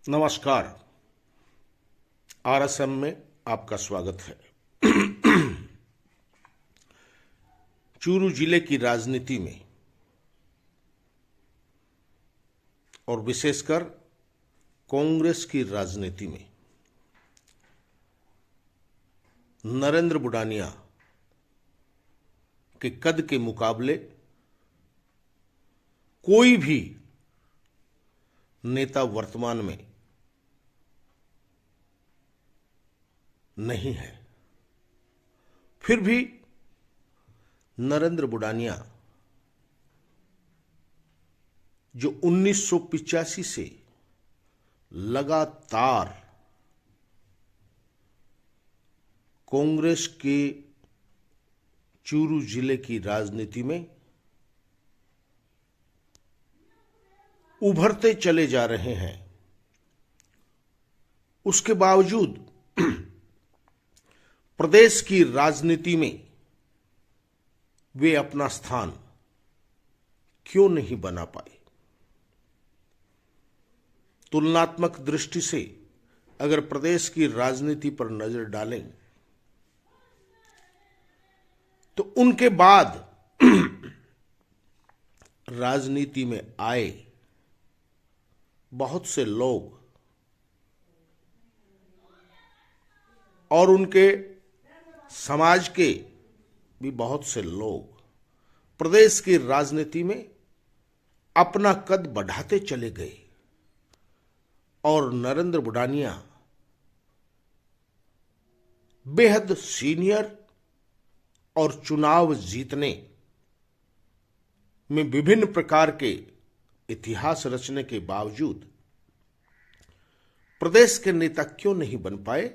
नमस्कार। आरएसएम में आपका स्वागत है। चूरू जिले की राजनीति में और विशेषकर कांग्रेस की राजनीति में नरेंद्र बुडानिया के कद के मुकाबले कोई भी नेता वर्तमान में नहीं है। फिर भी नरेंद्र बुडानिया जो 1985 से लगातार कांग्रेस के चूरू जिले की राजनीति में उभरते चले जा रहे हैं, उसके बावजूद प्रदेश की राजनीति में वे अपना स्थान क्यों नहीं बना पाए। तुलनात्मक दृष्टि से अगर प्रदेश की राजनीति पर नजर डालें तो उनके बाद राजनीति में आए बहुत से लोग और उनके समाज के भी बहुत से लोग प्रदेश की राजनीति में अपना कद बढ़ाते चले गए और नरेंद्र बुडानिया बेहद सीनियर और चुनाव जीतने में विभिन्न प्रकार के इतिहास रचने के बावजूद प्रदेश के नेता क्यों नहीं बन पाए,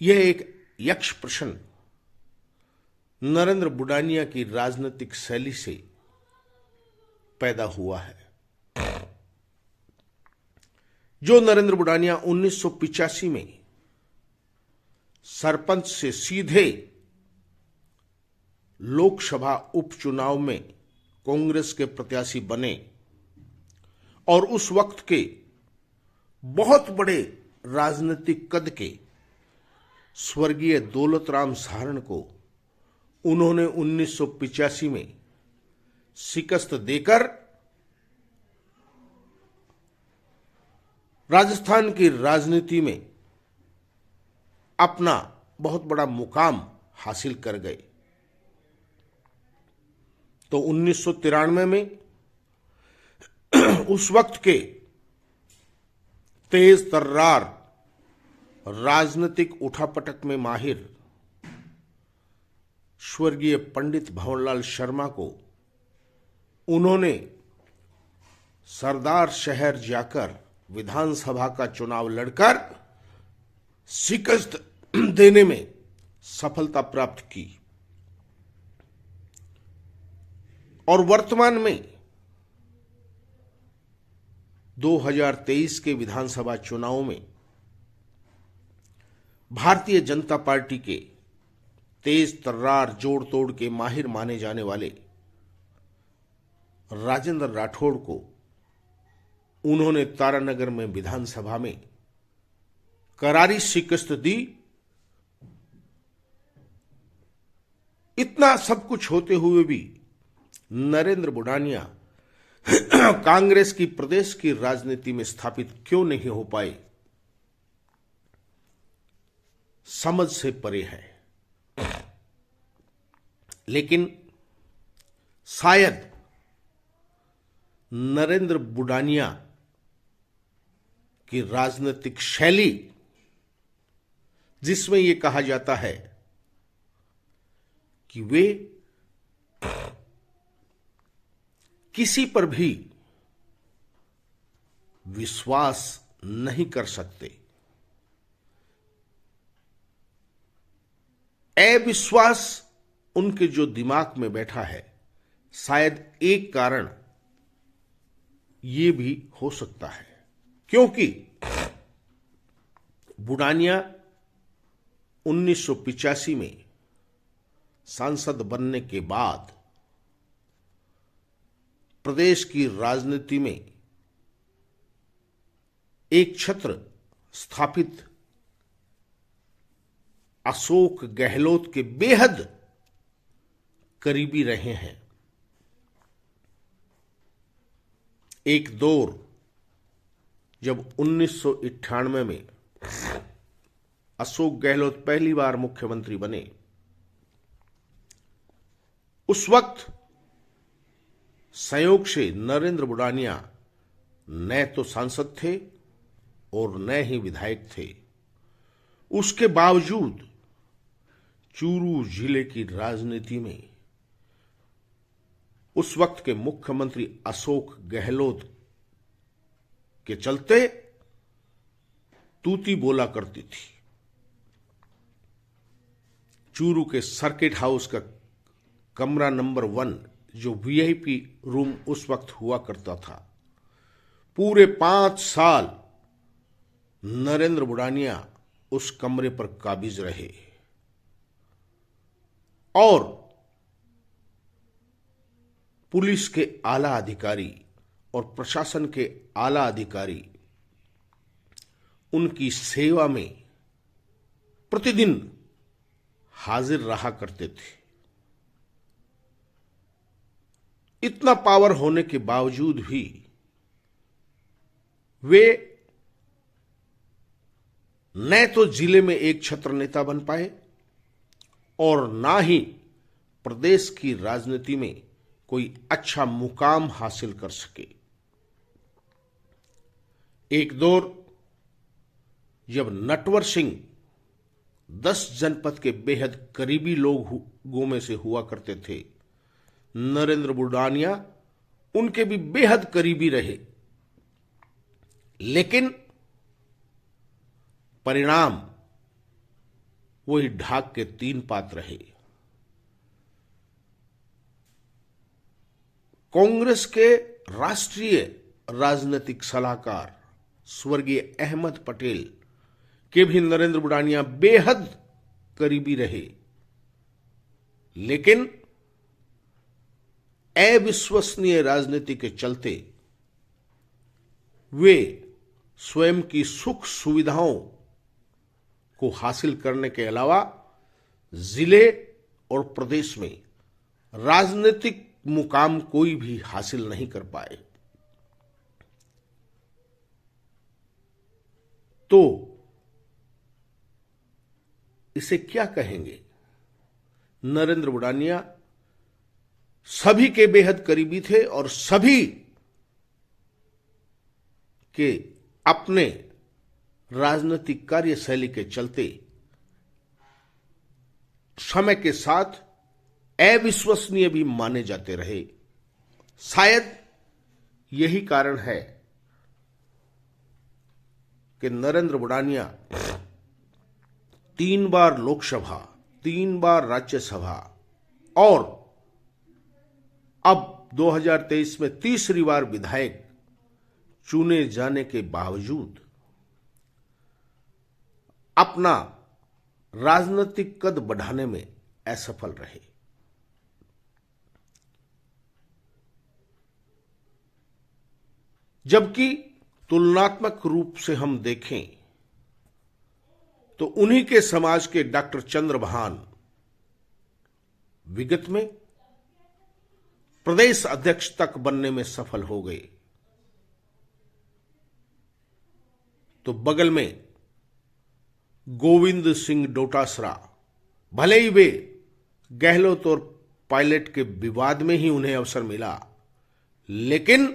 यह एक यक्ष प्रश्न नरेंद्र बुडानिया की राजनीतिक शैली से पैदा हुआ है। जो नरेंद्र बुडानिया 1985 में सरपंच से सीधे लोकसभा उपचुनाव में कांग्रेस के प्रत्याशी बने और उस वक्त के बहुत बड़े राजनीतिक कद के स्वर्गीय दौलतराम सहारण को उन्होंने 1985 में शिकस्त देकर राजस्थान की राजनीति में अपना बहुत बड़ा मुकाम हासिल कर गए। तो 1993 में उस वक्त के तेज तर्रार राजनीतिक उठापटक में माहिर स्वर्गीय पंडित भंवरलाल शर्मा को उन्होंने सरदार शहर जाकर विधानसभा का चुनाव लड़कर शिकस्त देने में सफलता प्राप्त की और वर्तमान में 2023 के विधानसभा चुनाव में भारतीय जनता पार्टी के तेज तर्रार जोड़ तोड़ के माहिर माने जाने वाले राजेंद्र राठौड़ को उन्होंने तारानगर में विधानसभा में करारी शिकस्त दी। इतना सब कुछ होते हुए भी नरेंद्र बुडानिया कांग्रेस की प्रदेश की राजनीति में स्थापित क्यों नहीं हो पाए, समझ से परे है। लेकिन शायद नरेंद्र बुडानिया की राजनीतिक शैली, जिसमें यह कहा जाता है कि वे किसी पर भी विश्वास नहीं कर सकते, अविश्वास उनके जो दिमाग में बैठा है, शायद एक कारण ये भी हो सकता है क्योंकि बुडानिया 1985 में सांसद बनने के बाद प्रदेश की राजनीति में एक छत्र स्थापित अशोक गहलोत के बेहद करीबी रहे हैं। एक दौर जब 1998 में अशोक गहलोत पहली बार मुख्यमंत्री बने, उस वक्त संयोग से नरेंद्र बुडानिया न तो सांसद थे और न ही विधायक थे। उसके बावजूद चूरू जिले की राजनीति में उस वक्त के मुख्यमंत्री अशोक गहलोत के चलते तूती बोला करती थी। चूरू के सर्किट हाउस का कमरा नंबर 1, जो वीआईपी रूम उस वक्त हुआ करता था, पूरे 5 साल नरेंद्र बुडानिया उस कमरे पर काबिज रहे और पुलिस के आला अधिकारी और प्रशासन के आला अधिकारी उनकी सेवा में प्रतिदिन हाजिर रहा करते थे। इतना पावर होने के बावजूद भी वे न तो जिले में एक छत्र नेता बन पाए और ना ही प्रदेश की राजनीति में कोई अच्छा मुकाम हासिल कर सके। एक दौर जब नटवर सिंह 10 जनपद के बेहद करीबी लोगों में से हुआ करते थे, नरेंद्र बुडानिया उनके भी बेहद करीबी रहे, लेकिन परिणाम वही ढाक के 3 पात रहे। कांग्रेस के राष्ट्रीय राजनीतिक सलाहकार स्वर्गीय अहमद पटेल के भी नरेंद्र बुडानिया बेहद करीबी रहे, लेकिन अविश्वसनीय राजनीति के चलते वे स्वयं की सुख सुविधाओं को हासिल करने के अलावा जिले और प्रदेश में राजनीतिक मुकाम कोई भी हासिल नहीं कर पाए। तो इसे क्या कहेंगे? नरेंद्र बुडानिया सभी के बेहद करीबी थे और सभी के अपने राजनीतिक कार्यशैली के चलते समय के साथ अविश्वसनीय भी माने जाते रहे। शायद यही कारण है कि नरेंद्र बुडानिया 3 बार लोकसभा, 3 बार राज्यसभा और अब 2023 में तीसरी बार विधायक चुने जाने के बावजूद अपना राजनीतिक कद बढ़ाने में असफल रहे। जबकि तुलनात्मक रूप से हम देखें तो उन्हीं के समाज के डॉक्टर चंद्रभान विगत में प्रदेश अध्यक्ष तक बनने में सफल हो गए, तो बगल में गोविंद सिंह डोटासरा, भले ही वे गहलोत और पायलट के विवाद में ही उन्हें अवसर मिला, लेकिन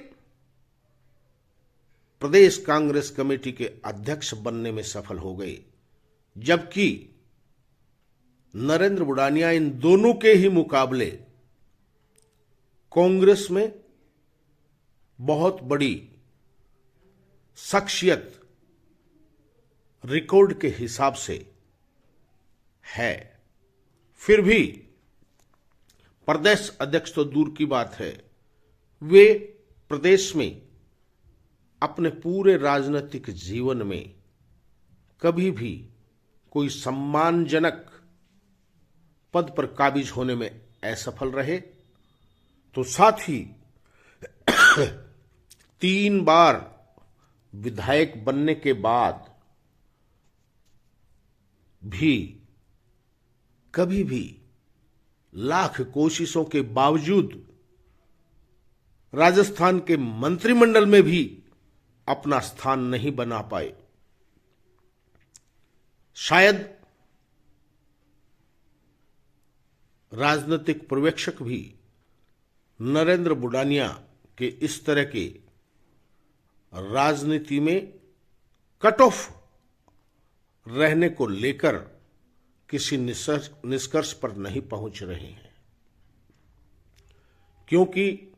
प्रदेश कांग्रेस कमेटी के अध्यक्ष बनने में सफल हो गए। जबकि नरेंद्र बुडानिया इन दोनों के ही मुकाबले कांग्रेस में बहुत बड़ी शख्सियत रिकॉर्ड के हिसाब से है। फिर भी प्रदेश अध्यक्ष तो दूर की बात है, वे प्रदेश में अपने पूरे राजनीतिक जीवन में कभी भी कोई सम्मानजनक पद पर काबिज होने में असफल रहे। तो साथ ही 3 बार विधायक बनने के बाद भी कभी भी लाख कोशिशों के बावजूद राजस्थान के मंत्रिमंडल में भी अपना स्थान नहीं बना पाए। शायद राजनीतिक पर्यवेक्षक भी नरेंद्र बुडानिया के इस तरह के राजनीति में कट ऑफ रहने को लेकर किसी निष्कर्ष पर नहीं पहुंच रहे हैं, क्योंकि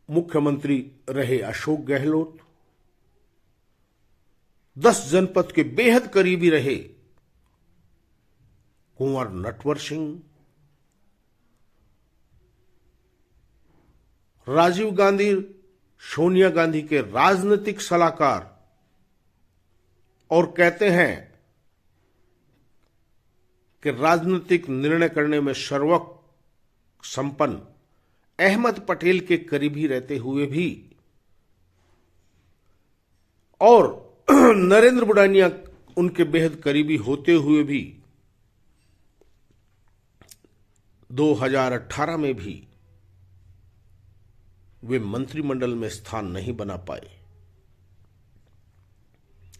मुख्यमंत्री रहे अशोक गहलोत, 10 जनपद के बेहद करीबी रहे कुंवर नटवर सिंह, राजीव गांधी सोनिया गांधी के राजनीतिक सलाहकार, और कहते हैं कि राजनीतिक निर्णय करने में सर्वोच्च संपन्न अहमद पटेल के करीबी रहते हुए भी और नरेंद्र बुडानिया उनके बेहद करीबी होते हुए भी 2018 में भी वे मंत्रिमंडल में स्थान नहीं बना पाए।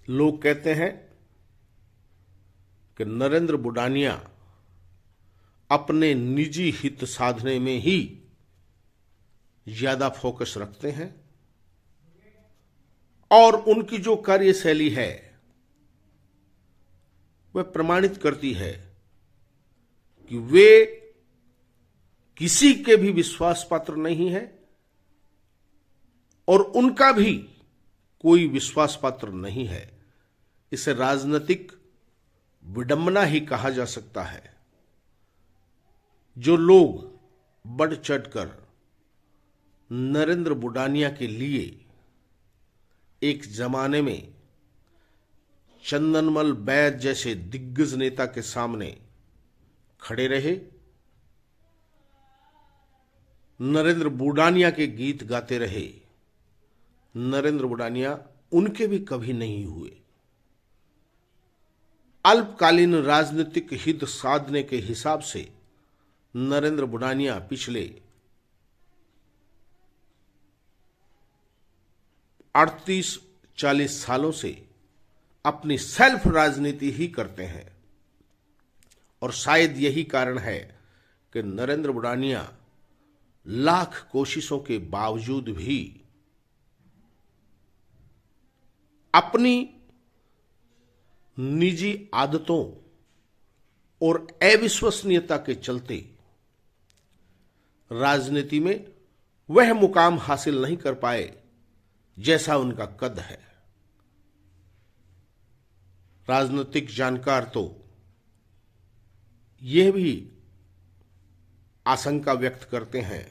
लोग कहते हैं कि नरेंद्र बुडानिया अपने निजी हित साधने में ही ज्यादा फोकस रखते हैं और उनकी जो कार्यशैली है वह प्रमाणित करती है कि वे किसी के भी विश्वास पात्र नहीं है और उनका भी कोई विश्वास पात्र नहीं है। इसे राजनीतिक विडंबना ही कहा जा सकता है। जो लोग बढ़ चढ़कर नरेंद्र बुडानिया के लिए एक जमाने में चंदनमल बैद जैसे दिग्गज नेता के सामने खड़े रहे, नरेंद्र बुडानिया के गीत गाते रहे, नरेंद्र बुडानिया उनके भी कभी नहीं हुए। अल्पकालीन राजनीतिक हित साधने के हिसाब से नरेंद्र बुडानिया पिछले 38-40 सालों से अपनी सेल्फ राजनीति ही करते हैं और शायद यही कारण है कि नरेंद्र बुडानिया लाख कोशिशों के बावजूद भी अपनी निजी आदतों और अविश्वसनीयता के चलते राजनीति में वह मुकाम हासिल नहीं कर पाए जैसा उनका कद है। राजनीतिक जानकार तो यह भी आशंका व्यक्त करते हैं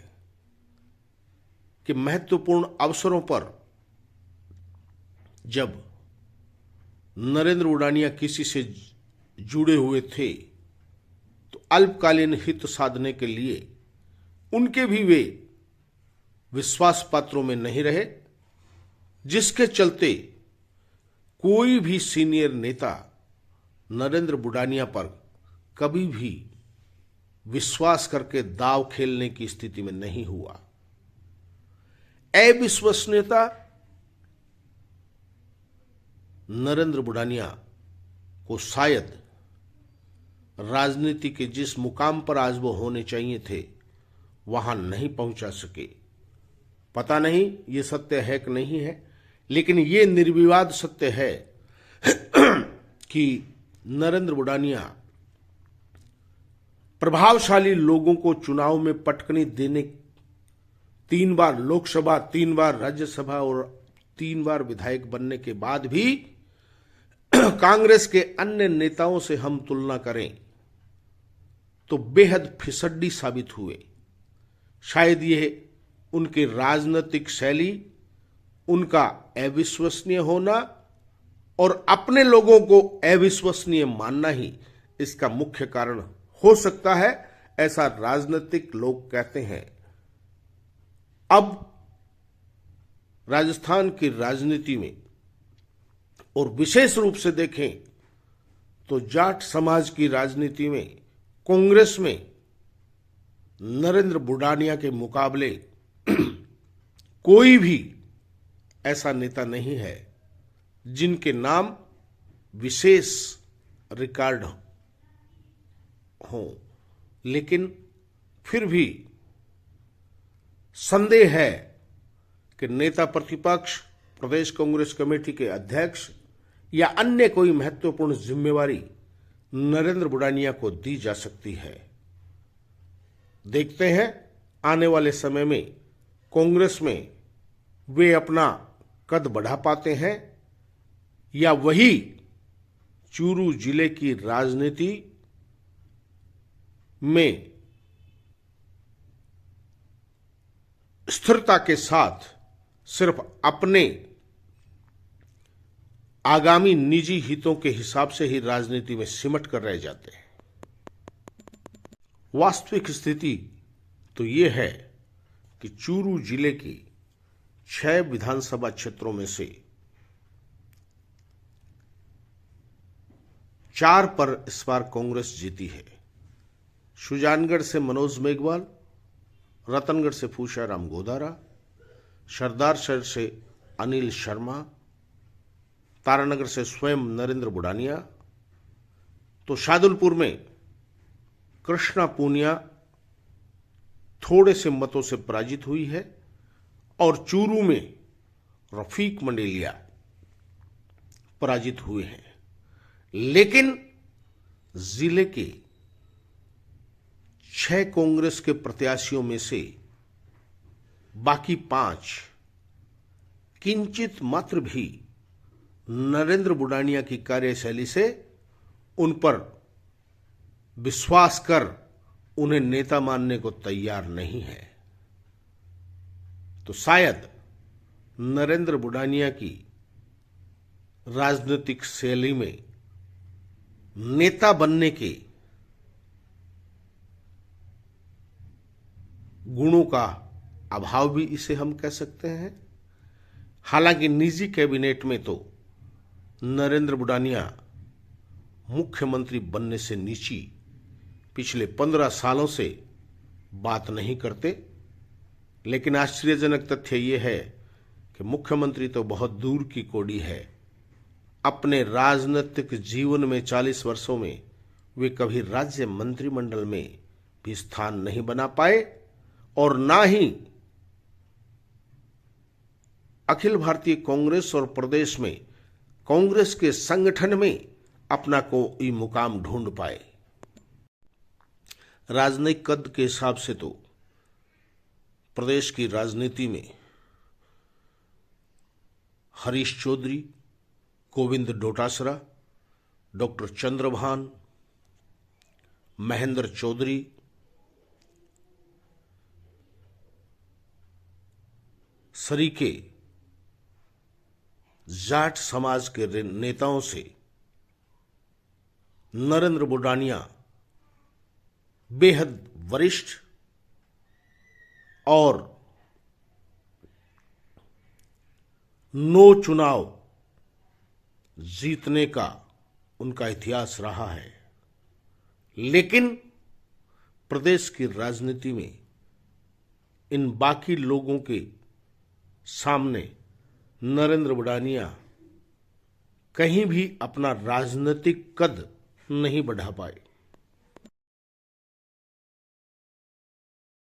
कि महत्वपूर्ण अवसरों पर जब नरेंद्र बुडानिया किसी से जुड़े हुए थे तो अल्पकालीन हित साधने के लिए उनके भी वे विश्वास पात्रों में नहीं रहे, जिसके चलते कोई भी सीनियर नेता नरेंद्र बुडानिया पर कभी भी विश्वास करके दांव खेलने की स्थिति में नहीं हुआ। अविश्वसनीयता नरेंद्र बुडानिया को शायद राजनीति के जिस मुकाम पर आज वो होने चाहिए थे वहां नहीं पहुंचा सके। पता नहीं ये सत्य है कि नहीं है, लेकिन ये निर्विवाद सत्य है कि नरेंद्र बुडानिया प्रभावशाली लोगों को चुनाव में पटकनी देने 3 बार लोकसभा, 3 बार राज्यसभा और 3 बार विधायक बनने के बाद भी कांग्रेस के अन्य नेताओं से हम तुलना करें तो बेहद फिसड्डी साबित हुए। शायद यह उनकी राजनीतिक शैली, उनका अविश्वसनीय होना और अपने लोगों को अविश्वसनीय मानना ही इसका मुख्य कारण हो सकता है, ऐसा राजनीतिक लोग कहते हैं। अब राजस्थान की राजनीति में और विशेष रूप से देखें तो जाट समाज की राजनीति में कांग्रेस में नरेंद्र बुडानिया के मुकाबले कोई भी ऐसा नेता नहीं है जिनके नाम विशेष रिकॉर्ड हो। लेकिन फिर भी संदेह है कि नेता प्रतिपक्ष, प्रदेश कांग्रेस कमेटी के अध्यक्ष या अन्य कोई महत्वपूर्ण जिम्मेवारी नरेंद्र बुडानिया को दी जा सकती है। देखते हैं आने वाले समय में कांग्रेस में वे अपना कद बढ़ा पाते हैं या वही चूरू जिले की राजनीति में स्थिरता के साथ सिर्फ अपने आगामी निजी हितों के हिसाब से ही राजनीति में सिमट कर रह जाते हैं। वास्तविक स्थिति तो यह है कि चूरू जिले की 6 विधानसभा क्षेत्रों में से 4 पर इस बार कांग्रेस जीती है। सुजानगढ़ से मनोज मेघवाल, रतनगढ़ से फूशाराम गोदारा, सरदारसर से अनिल शर्मा, तारानगर से स्वयं नरेंद्र बुडानिया, तो शादुलपुर में कृष्णा पूनिया थोड़े से मतों से पराजित हुई है और चूरू में रफीक मंडेलिया पराजित हुए हैं। लेकिन जिले के 6 कांग्रेस के प्रत्याशियों में से बाकी 5 किंचित मात्र भी नरेंद्र बुडानिया की कार्यशैली से उन पर विश्वास कर उन्हें नेता मानने को तैयार नहीं है। तो शायद नरेंद्र बुडानिया की राजनीतिक शैली में नेता बनने के गुणों का अभाव भी इसे हम कह सकते हैं। हालांकि निजी कैबिनेट में तो नरेंद्र बुडानिया मुख्यमंत्री बनने से नीची पिछले 15 सालों से बात नहीं करते। लेकिन आश्चर्यजनक तथ्य यह है कि मुख्यमंत्री तो बहुत दूर की कौड़ी है। अपने राजनीतिक जीवन में 40 वर्षों में वे कभी राज्य मंत्रिमंडल में भी स्थान नहीं बना पाए और ना ही अखिल भारतीय कांग्रेस और प्रदेश में कांग्रेस के संगठन में अपना कोई मुकाम ढूंढ पाए। राजनयिक कद के हिसाब से तो प्रदेश की राजनीति में हरीश चौधरी, गोविंद डोटासरा, डॉक्टर चंद्रभान, महेंद्र चौधरी, सरीके जाट समाज के नेताओं से नरेंद्र बुडानिया बेहद वरिष्ठ और 9 चुनाव जीतने का उनका इतिहास रहा है। लेकिन प्रदेश की राजनीति में इन बाकी लोगों के सामने नरेंद्र बुडानिया कहीं भी अपना राजनीतिक कद नहीं बढ़ा पाए।